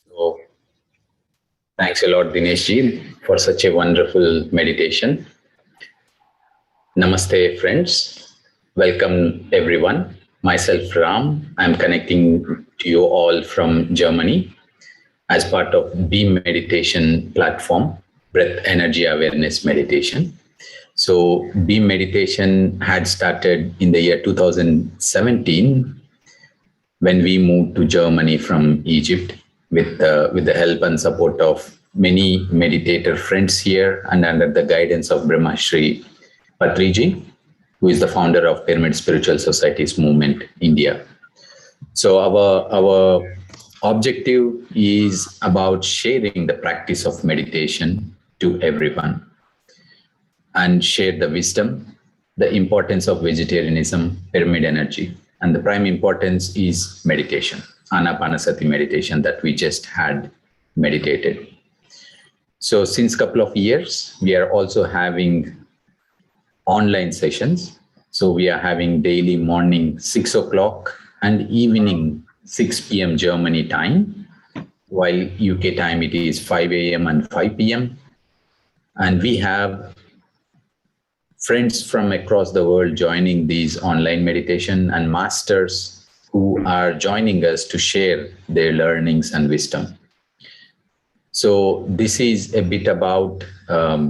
So, thanks a lot, Dinesh ji, for such a wonderful meditation. Namaste, friends. Welcome, everyone. Myself, Ram. I'm connecting to you all from Germany as part of Beam Meditation platform, Breath Energy Awareness Meditation. So, Beam Meditation had started in the year 2017 when we moved to Germany from Egypt with the help and support of many meditator friends here and under the guidance of Brahma Shri Patriji, who is the founder of Pyramid Spiritual Societies Movement India. So our objective is about sharing the practice of meditation to everyone and share the wisdom, the importance of vegetarianism, pyramid energy. And the prime importance is meditation, Anapanasati meditation that we just had meditated. So since couple of years, we are also having online sessions. So we are having daily morning 6 o'clock and evening 6 p.m. Germany time, while UK time it is 5 a.m. and 5 p.m. And we have friends from across the world joining these online meditation and masters who are joining us to share their learnings and wisdom. So this is a bit about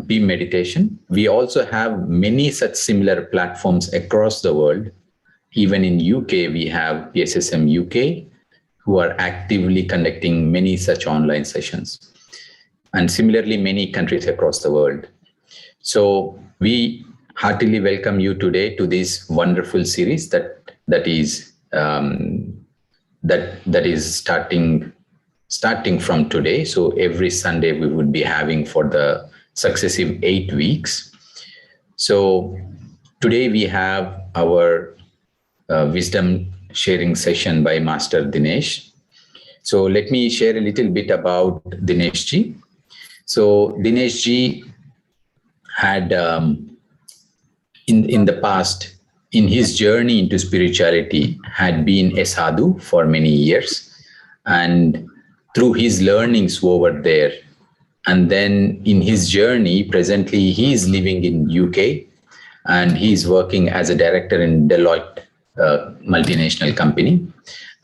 Beam Meditation. We also have many such similar platforms across the world. Even in UK, we have PSSM UK, who are actively conducting many such online sessions. And similarly, many countries across the world. So we heartily welcome you today to this wonderful series that is starting from today. So every Sunday we would be having for the successive 8 weeks. So today we have our wisdom sharing session by Master Dinesh. So let me share a little bit about Dinesh ji. So Dinesh ji had in the past, in his journey into spirituality, had been a sadhu for many years, and through his learnings over there, and then in his journey, presently he is living in UK, and he is working as a director in Deloitte, multinational company.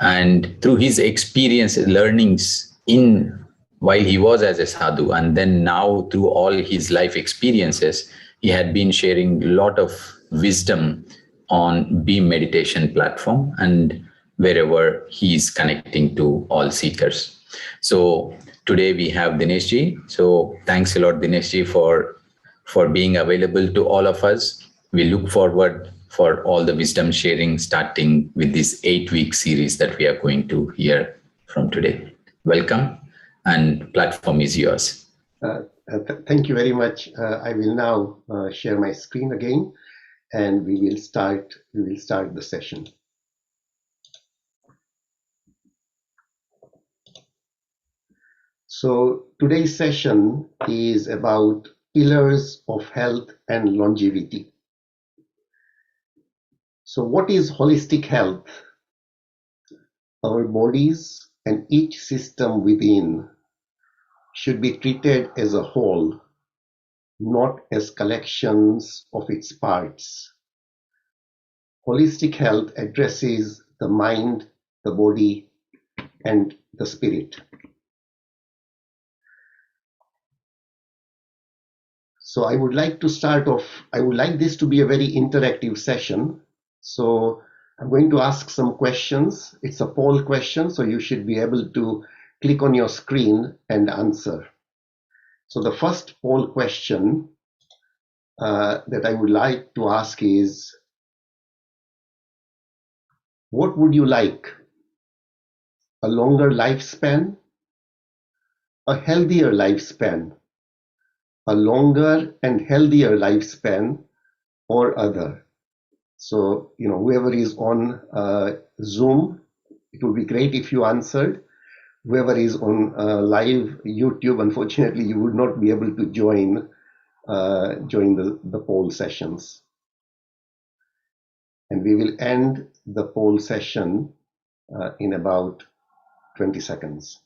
And through his experience, learnings in while he was as a sadhu, and then now through all his life experiences, he had been sharing a lot of wisdom on Beam Meditation platform and wherever he is connecting to all seekers. So today we have Dinesh ji. So thanks a lot, Dinesh ji, for being available to all of us. We look forward for all the wisdom sharing, starting with this 8-week series that we are going to hear from today. Welcome, and platform is yours. Thank you very much. I will now share my screen again, and we will start the session. So today's session is about pillars of health and longevity. So what is holistic health? Our bodies and each system within should be treated as a whole, not as collections of its parts. Holistic health addresses the mind, the body, and the spirit. So I would like to start off, I would like this to be a very interactive session. So I'm going to ask some questions. It's a poll question, so you should be able to click on your screen and answer. So the first poll question that I would like to ask is, what would you like? A longer lifespan, a healthier lifespan, a longer and healthier lifespan, or other? So, whoever is on Zoom, it would be great if you answered. Whoever is on live YouTube, unfortunately, you would not be able to join the poll sessions. And we will end the poll session in about 20 seconds.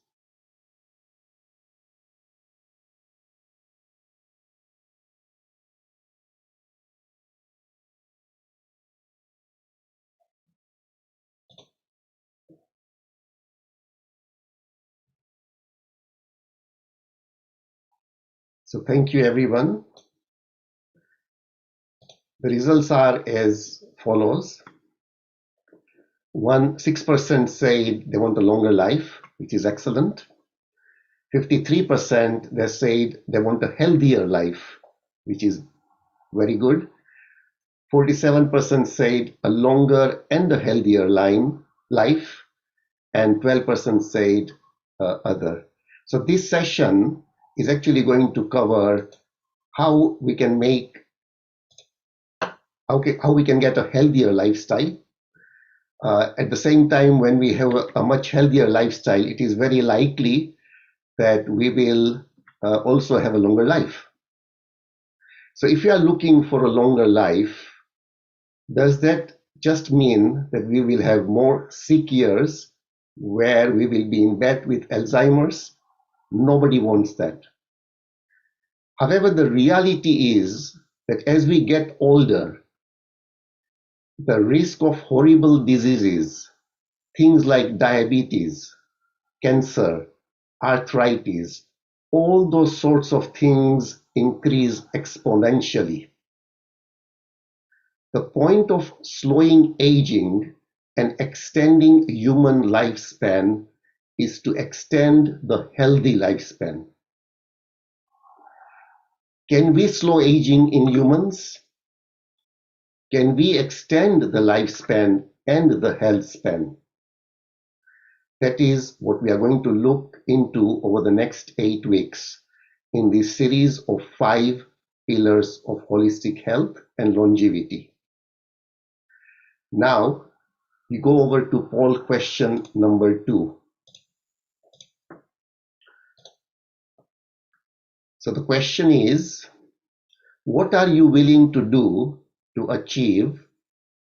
So thank you, everyone. The results are as follows. 6% say they want a longer life, which is excellent. 53% they said they want a healthier life, which is very good. 47% said a longer and a healthier life, and 12% said other. So this session is actually going to cover how we can get a healthier lifestyle. At the same time, when we have a much healthier lifestyle, it is very likely that we will also have a longer life. So if you are looking for a longer life, does that just mean that we will have more sick years where we will be in bed with Alzheimer's? Nobody wants that. However, the reality is that as we get older, the risk of horrible diseases, things like diabetes, cancer, arthritis, all those sorts of things increase exponentially. The point of slowing aging and extending human lifespan is to extend the healthy lifespan. Can we slow aging in humans? Can we extend the lifespan and the health span? That is what we are going to look into over the next 8 weeks in this series of 5 pillars of holistic health and longevity. Now, we go over to poll question number 2. So the question is, what are you willing to do to achieve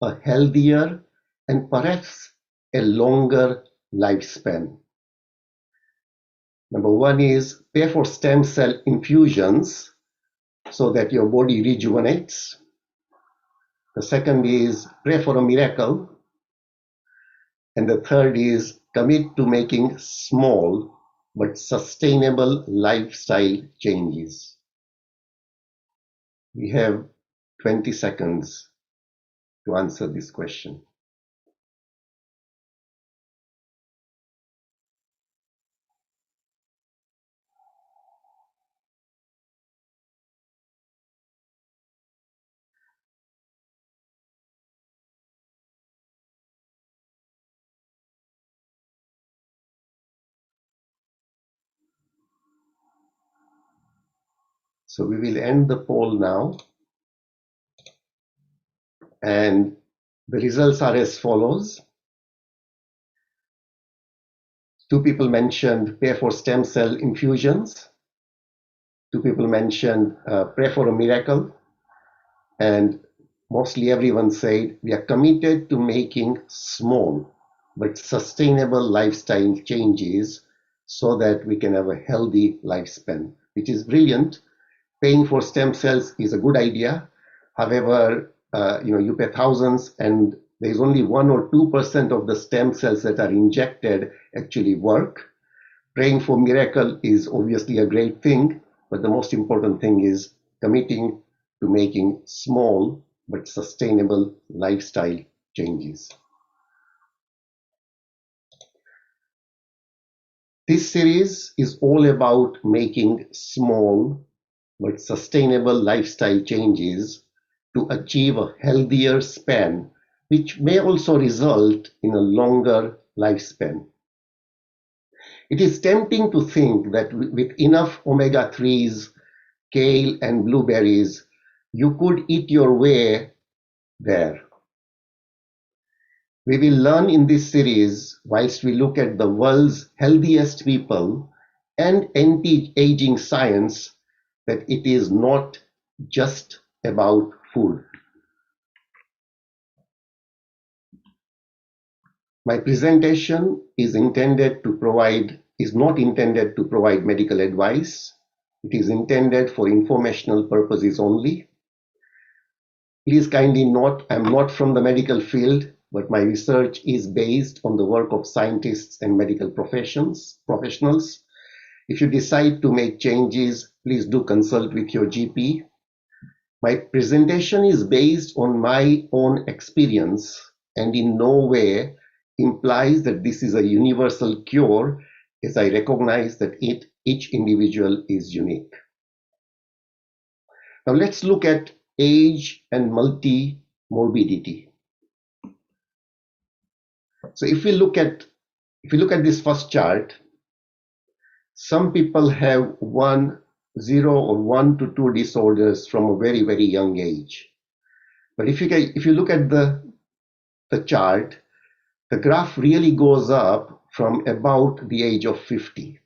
a healthier and perhaps a longer lifespan? Number 1 is pay for stem cell infusions so that your body rejuvenates. The second is pray for a miracle. And the third is commit to making small but sustainable lifestyle changes. We have 20 seconds to answer this question. So we will end the poll now. And the results are as follows. 2 people mentioned pay for stem cell infusions. 2 people mentioned pray for a miracle. And mostly everyone said we are committed to making small but sustainable lifestyle changes so that we can have a healthy lifespan, which is brilliant. Paying for stem cells is a good idea. However, you pay thousands and there is only 1 or 2% of the stem cells that are injected actually work. Praying for miracle is obviously a great thing, but the most important thing is committing to making small but sustainable lifestyle changes. This series is all about making small but sustainable lifestyle changes to achieve a healthier span, which may also result in a longer lifespan. It is tempting to think that with enough omega-3s, kale and blueberries, you could eat your way there. We will learn in this series, whilst we look at the world's healthiest people and anti-aging science, that it is not just about food. My presentation is not intended to provide medical advice. It is intended for informational purposes only. Please kindly note, I'm not from the medical field, but my research is based on the work of scientists and medical professionals. If you decide to make changes, please do consult with your GP. My presentation is based on my own experience and in no way implies that this is a universal cure, as I recognize that each individual is unique. Now let's look at age and multi-morbidity. So if we look at this first chart, some people have 0 or 1 to 2 disorders from a very, very young age. But if you look at the chart, the graph really goes up from about the age of 50.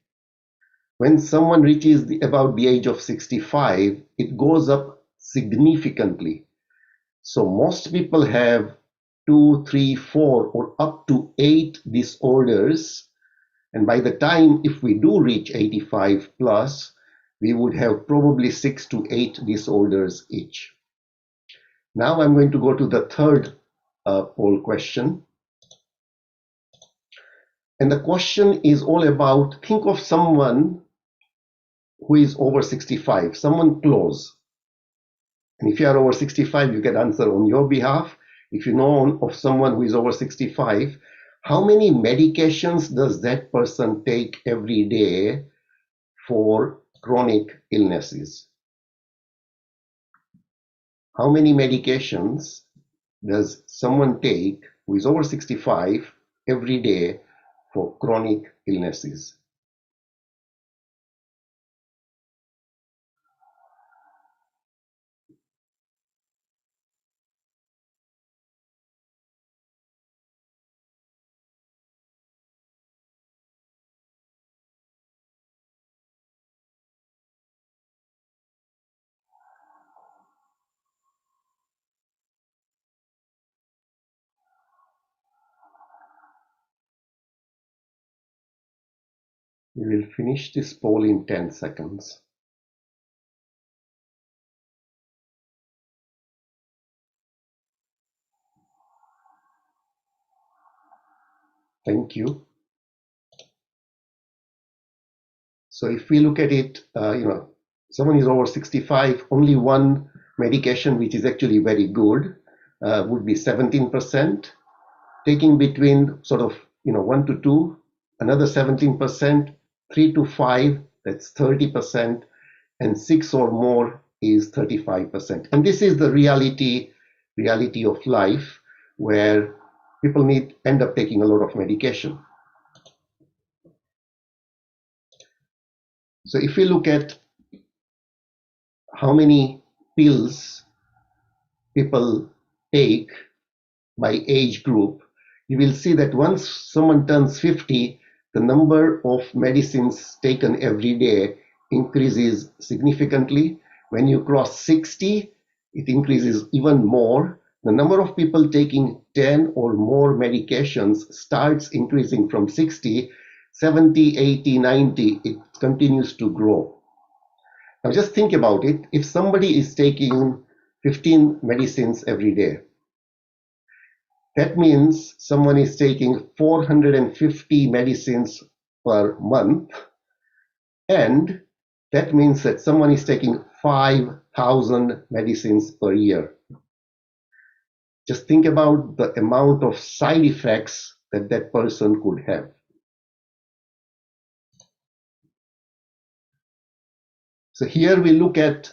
When someone reaches about the age of 65, it goes up significantly. So most people have 2, 3, 4, or up to 8 disorders. And by the time, if we do reach 85 plus, we would have probably 6 to 8 disorders each. Now I'm going to go to the third poll question. And the question is all about, think of someone who is over 65, someone close. And if you are over 65, you can answer on your behalf. If you know of someone who is over 65, how many medications does that person take every day for chronic illnesses? How many medications does someone take who is over 65 every day for chronic illnesses? We will finish this poll in 10 seconds. Thank you. So if we look at it, someone is over 65, only one medication, which is actually very good, would be 17%. Taking between 1 to 2, another 17%, 3 to 5, that's 30%, and 6 or more is 35%. And this is the reality of life, where people end up taking a lot of medication. So if we look at how many pills people take by age group, you will see that once someone turns 50, the number of medicines taken every day increases significantly. When you cross 60, it increases even more. The number of people taking 10 or more medications starts increasing from 60, 70, 80, 90, it continues to grow. Now just think about it. If somebody is taking 15 medicines every day, that means someone is taking 450 medicines per month, and that means that someone is taking 5,000 medicines per year. Just think about the amount of side effects that that person could have. So here we look at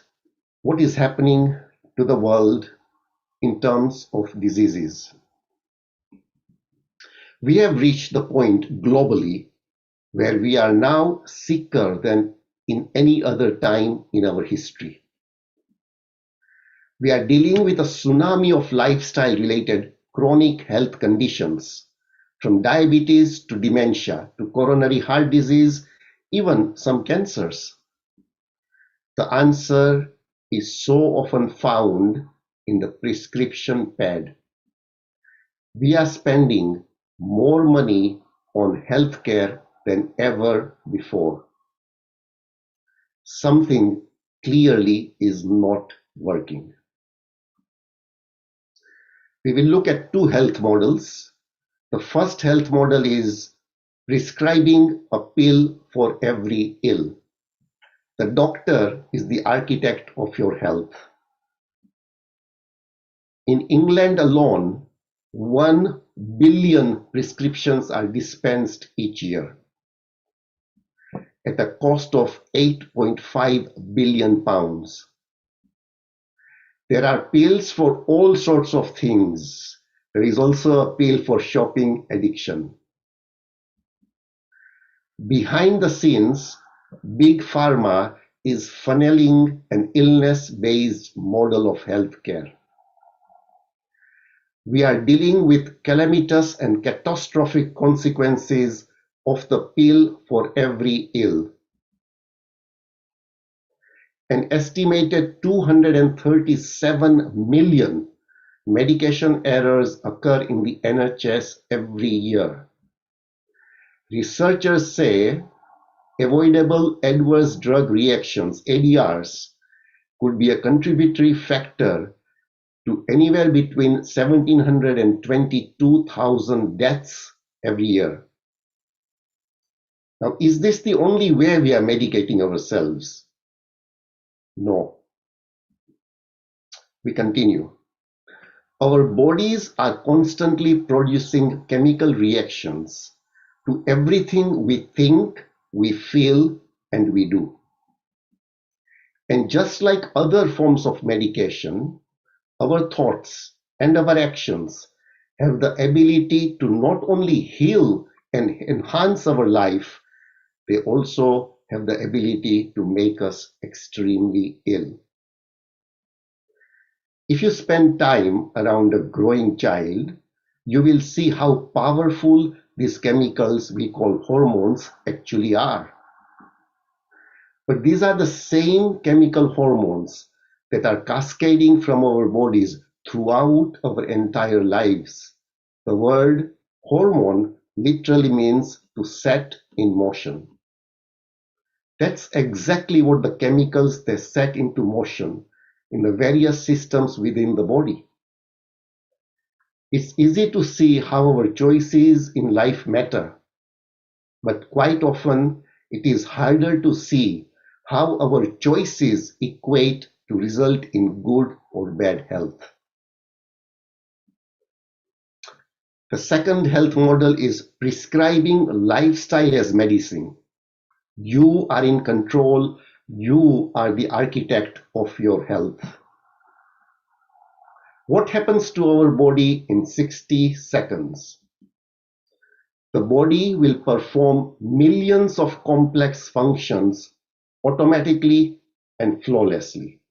what is happening to the world in terms of diseases. We have reached the point globally where we are now sicker than in any other time in our history. We are dealing with a tsunami of lifestyle-related chronic health conditions, from diabetes to dementia to coronary heart disease, even some cancers. The answer is so often found in the prescription pad. We are spending more money on healthcare than ever before. Something clearly is not working. We will look at two health models. The first health model is prescribing a pill for every ill. The doctor is the architect of your health. In England alone, 1 billion prescriptions are dispensed each year at a cost of £8.5 billion. There are pills for all sorts of things. There is also a pill for shopping addiction. Behind the scenes, Big Pharma is funneling an illness-based model of healthcare. We are dealing with calamitous and catastrophic consequences of the pill for every ill. An estimated 237 million medication errors occur in the NHS every year. Researchers say avoidable adverse drug reactions, ADRs, could be a contributory factor to anywhere between 1,700 and 22,000 deaths every year. Now, is this the only way we are medicating ourselves? No. We continue. Our bodies are constantly producing chemical reactions to everything we think, we feel, and we do. And just like other forms of medication, our thoughts and our actions have the ability to not only heal and enhance our life, they also have the ability to make us extremely ill. If you spend time around a growing child, you will see how powerful these chemicals we call hormones actually are. But these are the same chemical hormones that are cascading from our bodies throughout our entire lives. The word hormone literally means to set in motion. That's exactly what the chemicals they set into motion in the various systems within the body. It's easy to see how our choices in life matter, but quite often it is harder to see how our choices equate to result in good or bad health. The second health model is prescribing lifestyle as medicine. You are in control. You are the architect of your health. What happens to our body in 60 seconds? The body will perform millions of complex functions automatically and flawlessly.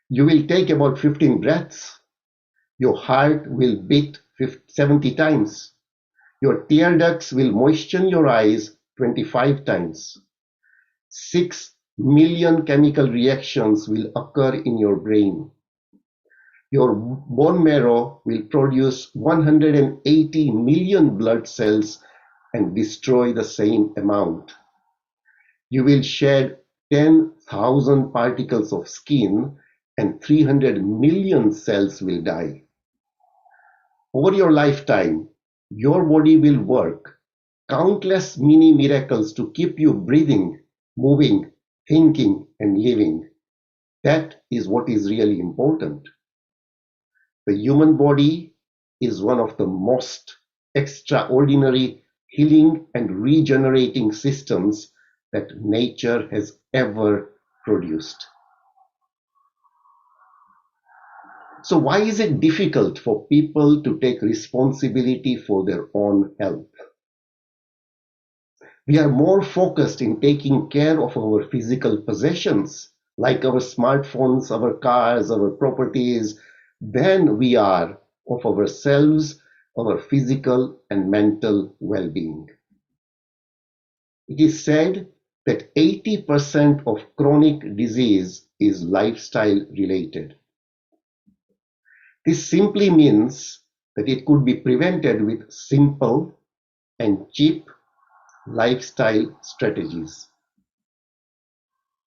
You will take about 15 breaths. Your heart will beat 70 times. Your tear ducts will moisten your eyes 25 times. 6 million chemical reactions will occur in your brain. Your bone marrow will produce 180 million blood cells and destroy the same amount. You will shed 10,000 particles of skin and 300 million cells will die. Over your lifetime, your body will work countless mini miracles to keep you breathing, moving, thinking, and living. That is what is really important. The human body is one of the most extraordinary healing and regenerating systems that nature has ever produced. So why is it difficult for people to take responsibility for their own health? We are more focused in taking care of our physical possessions, like our smartphones, our cars, our properties, than we are of ourselves, our physical and mental well-being. It is said that 80% of chronic disease is lifestyle related. This simply means that it could be prevented with simple and cheap lifestyle strategies.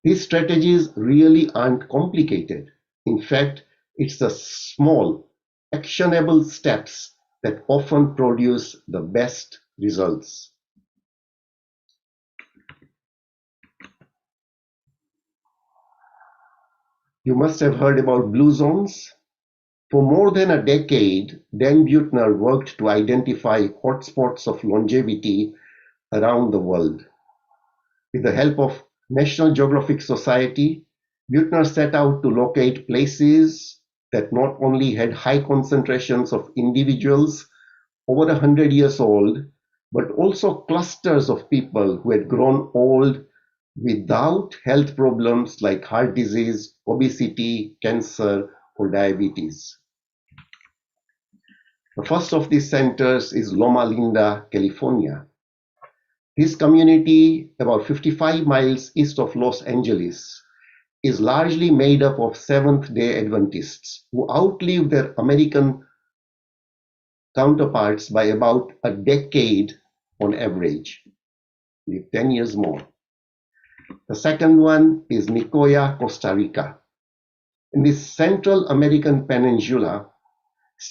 These strategies really aren't complicated. In fact, it's the small, actionable steps that often produce the best results. You must have heard about blue zones. For more than a decade, Dan Buettner worked to identify hotspots of longevity around the world. With the help of National Geographic Society, Buettner set out to locate places that not only had high concentrations of individuals over 100 years old, but also clusters of people who had grown old without health problems like heart disease, obesity, cancer, or diabetes. The first of these centers is Loma Linda, California. This community, about 55 miles east of Los Angeles, is largely made up of Seventh-day Adventists who outlive their American counterparts by about a decade on average, live 10 years more. The second one is Nicoya, Costa Rica. In this Central American peninsula,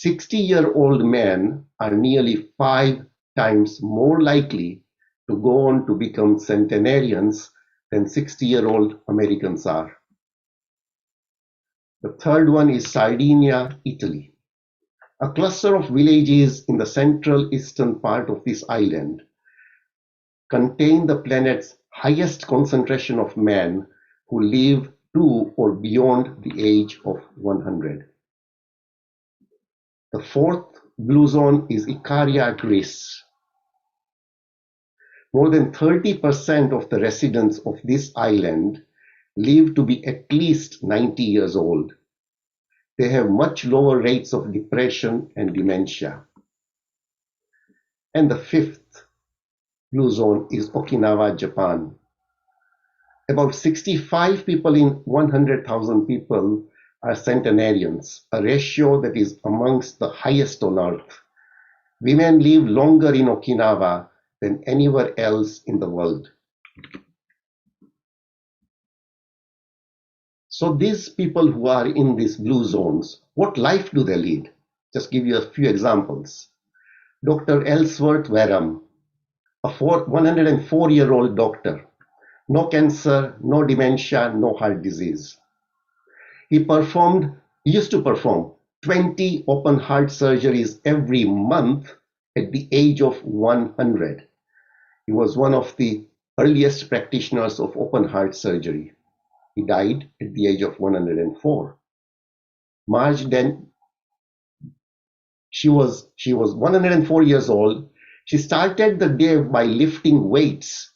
60-year-old men are nearly 5 times more likely to go on to become centenarians than 60-year-old Americans are. The third one is Sardinia, Italy. A cluster of villages in the central eastern part of this island contain the planet's highest concentration of men who live to or beyond the age of 100. The fourth blue zone is Ikaria, Greece. More than 30% of the residents of this island live to be at least 90 years old. They have much lower rates of depression and dementia. And the fifth blue zone is Okinawa, Japan. About 65 people in 100,000 people are centenarians, a ratio that is amongst the highest on earth. Women live longer in Okinawa than anywhere else in the world. So these people who are in these blue zones, what life do they lead? Just give you a few examples. Dr. Ellsworth Wareham, a 104-year-old doctor, no cancer, no dementia, no heart disease. He used to perform 20 open heart surgeries every month at the age of 100. He was one of the earliest practitioners of open heart surgery. He died at the age of 104. Marge then, she was 104 years old. She started the day by lifting weights,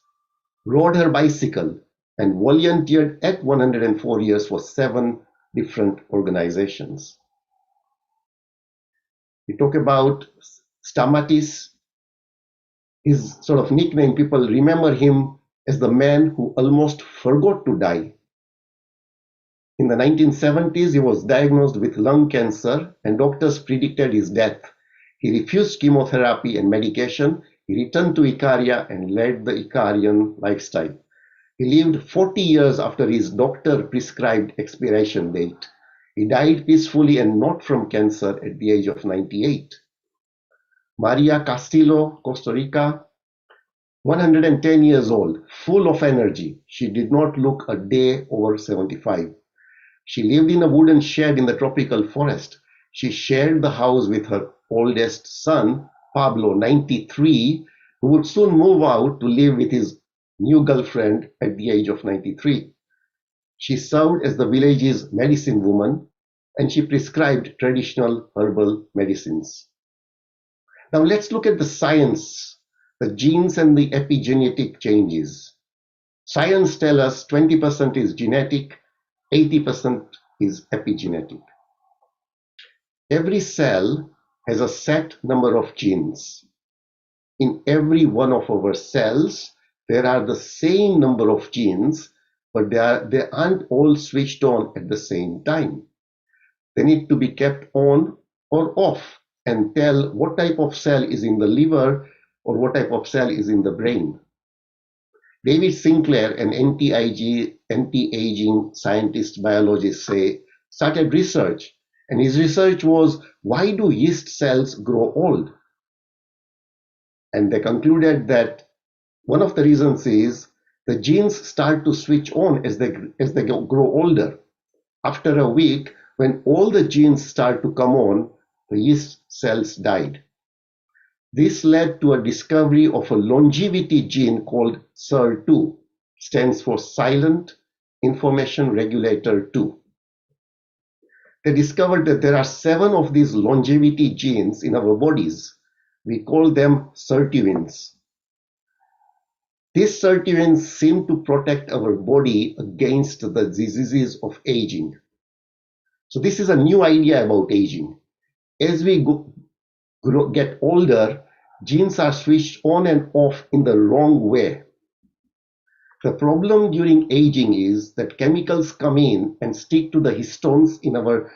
rode her bicycle, and volunteered at 104 years for 7 different organizations. We talk about Stamatis. His sort of nickname, people remember him as the man who almost forgot to die. In the 1970s, he was diagnosed with lung cancer and doctors predicted his death. He refused chemotherapy and medication. He returned to Ikaria and led the Icarian lifestyle. He lived 40 years after his doctor prescribed expiration date. He died peacefully and not from cancer at the age of 98. Maria Castillo, Costa Rica, 110 years old, full of energy. She did not look a day over 75. She lived in a wooden shed in the tropical forest. She shared the house with her oldest son, Pablo, 93, who would soon move out to live with his new girlfriend at the age of 93. She served as the village's medicine woman and she prescribed traditional herbal medicines. Now let's look at the science, the genes and the epigenetic changes. Science tells us 20% is genetic, 80% is epigenetic. Every cell has a set number of genes. In every one of our cells, there are the same number of genes, but they aren't all switched on at the same time. They need to be kept on or off and tell what type of cell is in the liver or what type of cell is in the brain. David Sinclair, an anti-aging scientist, biologist, started research. And his research was, why do yeast cells grow old? And they concluded that one of the reasons is the genes start to switch on as they grow older. After a week, when all the genes start to come on, the yeast cells died. This led to a discovery of a longevity gene called SIR2, stands for Silent Information Regulator 2. They discovered that there are 7 of these longevity genes in our bodies. We call them sirtuins. These sirtuins seem to protect our body against the diseases of aging. So this is a new idea about aging. As we get older, genes are switched on and off in the wrong way. The problem during aging is that chemicals come in and stick to the histones in our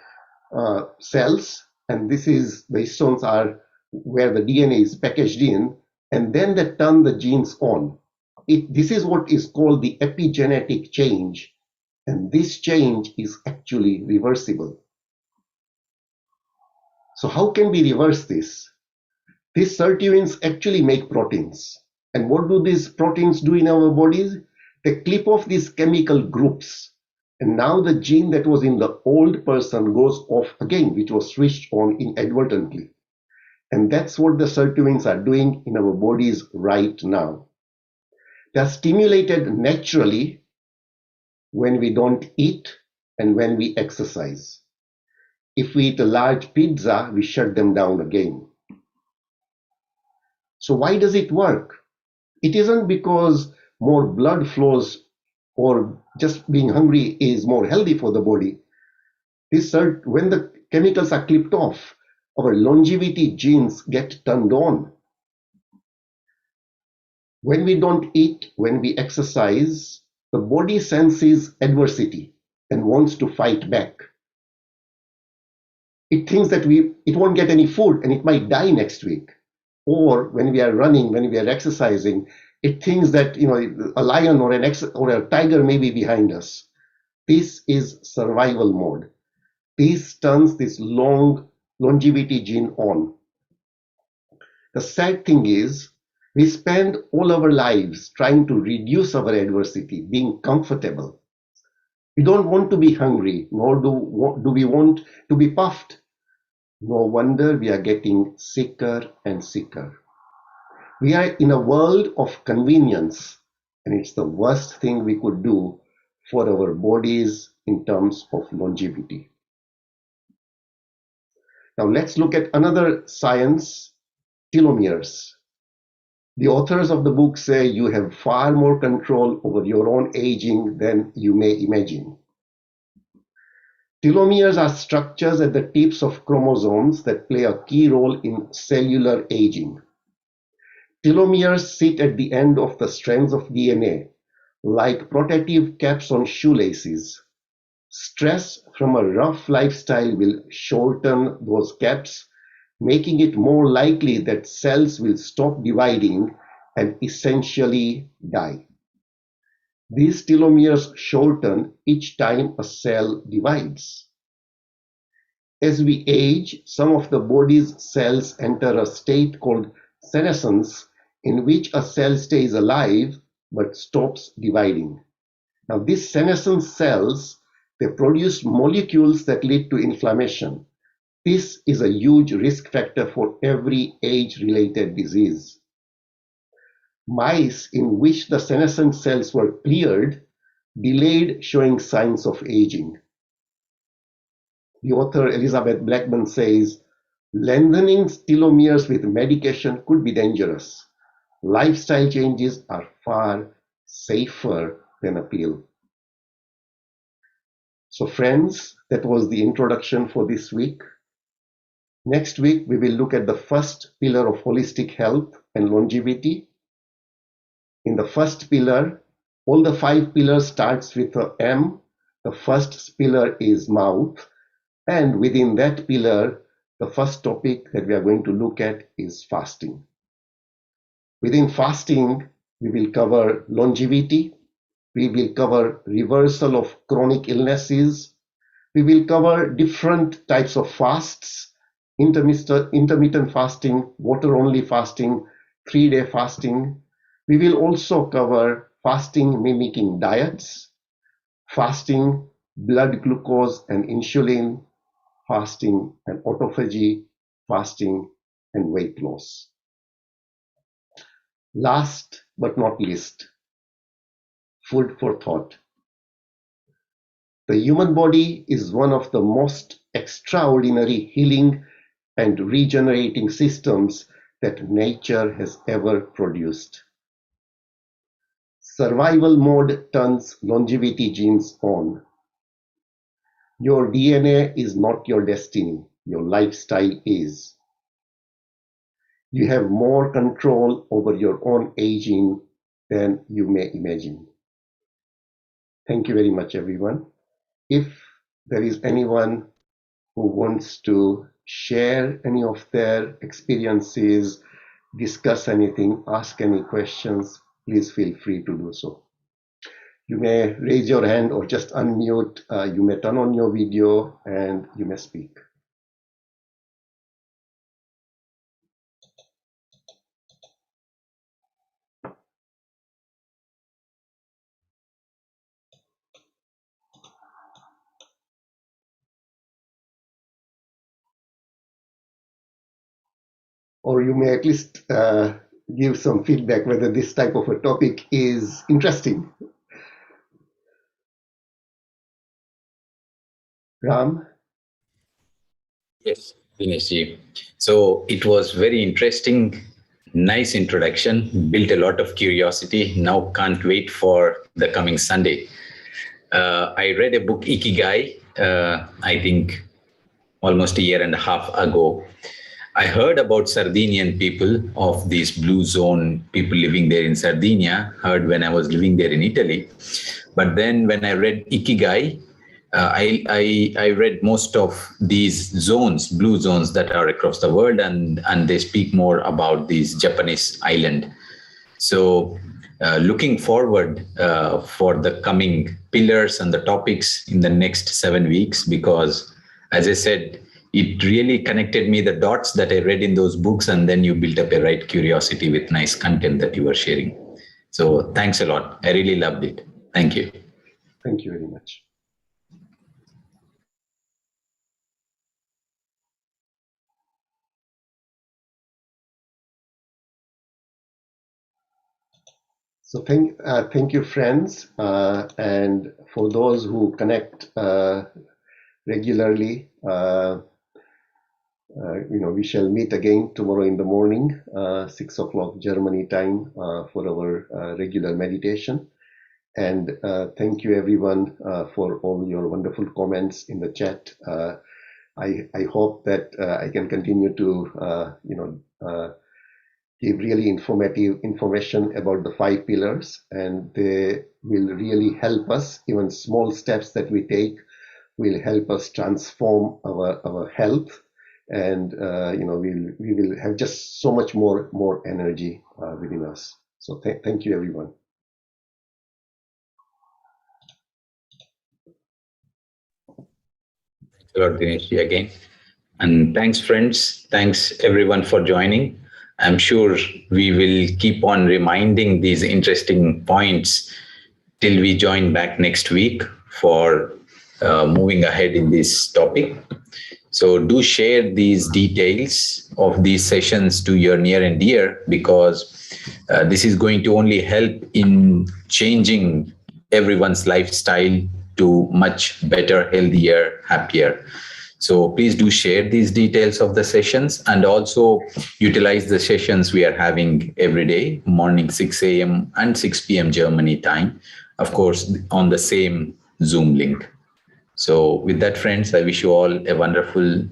cells, and the histones are where the DNA is packaged in, and then they turn the genes on. This is what is called the epigenetic change, and this change is actually reversible. So how can we reverse this? These sirtuins actually make proteins. And what do these proteins do in our bodies? They clip off these chemical groups. And now the gene that was in the old person goes off again, which was switched on inadvertently. And that's what the sirtuins are doing in our bodies right now. They are stimulated naturally when we don't eat and when we exercise. If we eat a large pizza, we shut them down again. So why does it work? It isn't because more blood flows or just being hungry is more healthy for the body. When the chemicals are clipped off, our longevity genes get turned on. When we don't eat, when we exercise, the body senses adversity and wants to fight back. It thinks that it won't get any food and it might die next week. Or when we are running, when we are exercising, it thinks that a lion or a tiger may be behind us. This is survival mode. This turns this longevity gene on. The sad thing is, we spend all our lives trying to reduce our adversity, being comfortable. We don't want to be hungry, nor do we want to be puffed. No wonder we are getting sicker and sicker. We are in a world of convenience, and it's the worst thing we could do for our bodies in terms of longevity. Now let's look at another science, telomeres. The authors of the book say you have far more control over your own aging than you may imagine. Telomeres are structures at the tips of chromosomes that play a key role in cellular aging. Telomeres sit at the end of the strands of DNA, like protective caps on shoelaces. Stress from a rough lifestyle will shorten those caps, making it more likely that cells will stop dividing and essentially die. These telomeres shorten each time a cell divides. As we age, some of the body's cells enter a state called senescence, in which a cell stays alive but stops dividing. Now, these senescent cells, they produce molecules that lead to inflammation. This is a huge risk factor for every age-related disease. Mice in which the senescent cells were cleared delayed showing signs of aging. The author Elizabeth Blackman says, lengthening telomeres with medication could be dangerous. Lifestyle changes are far safer than a pill. So friends, that was the introduction for this week. Next week, we will look at the first pillar of holistic health and longevity. In the first pillar, all the 5 pillars starts with a M. The first pillar is mouth. And within that pillar, the first topic that we are going to look at is fasting. Within fasting, we will cover longevity. We will cover reversal of chronic illnesses. We will cover different types of fasts, intermittent fasting, water-only fasting, 3-day fasting. We will also cover fasting mimicking diets, fasting blood glucose and insulin, fasting and autophagy, fasting and weight loss. Last but not least, food for thought. The human body is one of the most extraordinary healing and regenerating systems that nature has ever produced. Survival mode turns longevity genes on. Your DNA is not your destiny, your lifestyle is. You have more control over your own aging than you may imagine. Thank you very much, everyone. If there is anyone who wants to share any of their experiences, discuss anything, ask any questions, please feel free to do so. You may raise your hand or just unmute. You may turn on your video and you may speak. Or you may at least give some feedback whether this type of a topic is interesting. Ram? Yes, Dinesh ji. So it was very interesting, nice introduction, built a lot of curiosity. Now can't wait for the coming Sunday. I read a book, Ikigai, I think almost a year and a half ago. I heard about Sardinian people of these blue zone people living there in Sardinia, heard when I was living there in Italy. But then when I read Ikigai, I read most of these zones, blue zones that are across the world, and they speak more about this Japanese island. So looking forward for the coming pillars and the topics in the next 7 weeks, because as I said, it really connected me the dots that I read in those books, and then you built up a right curiosity with nice content that you were sharing. So thanks a lot. I really loved it. Thank you. Thank you very much. So thank you, friends, and for those who connect regularly. We shall meet again tomorrow in the morning, 6 o'clock Germany time, for our regular meditation. And thank you, everyone, for all your wonderful comments in the chat. I hope that I can continue to give really informative information about the 5 pillars, and they will really help us. Even small steps that we take will help us transform our health, and we will have just so much more energy within us. So thank you, everyone. Thanks a lot, Dinesh, again. And thanks, friends. Thanks, everyone, for joining. I'm sure we will keep on reminding these interesting points till we join back next week for moving ahead in this topic. So do share these details of these sessions to your near and dear, because this is going to only help in changing everyone's lifestyle to much better, healthier, happier. So please do share these details of the sessions, and also utilize the sessions we are having every day, morning 6 a.m. and 6 p.m. Germany time, of course, on the same Zoom link. So with that, friends, I wish you all a wonderful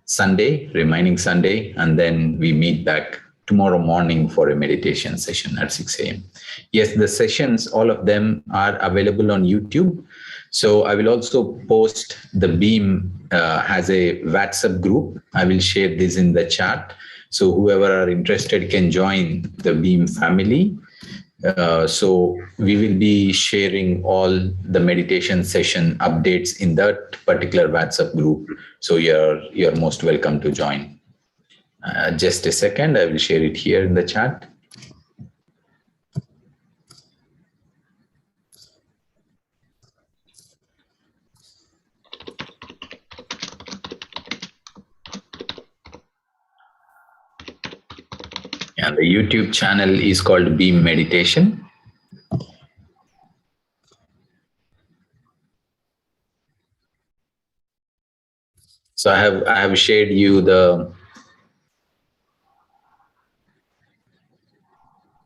Sunday, remaining Sunday, and then we meet back tomorrow morning for a meditation session at 6 a.m. Yes, the sessions, all of them are available on YouTube. So I will also post the Beam has a WhatsApp group. I will share this in the chat. So whoever are interested can join the Beam family. So we will be sharing all the meditation session updates in that particular WhatsApp group. So you're most welcome to join. Just a second, I will share it here in the chat. And the YouTube channel is called Beam Meditation. So I have shared you the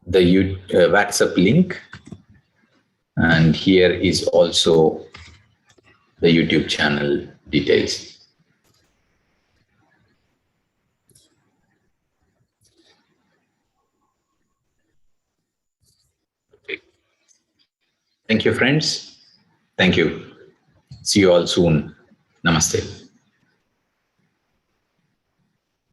WhatsApp link, and here is also the YouTube channel details. Okay. Thank you, friends. Thank you. See you all soon. Namaste.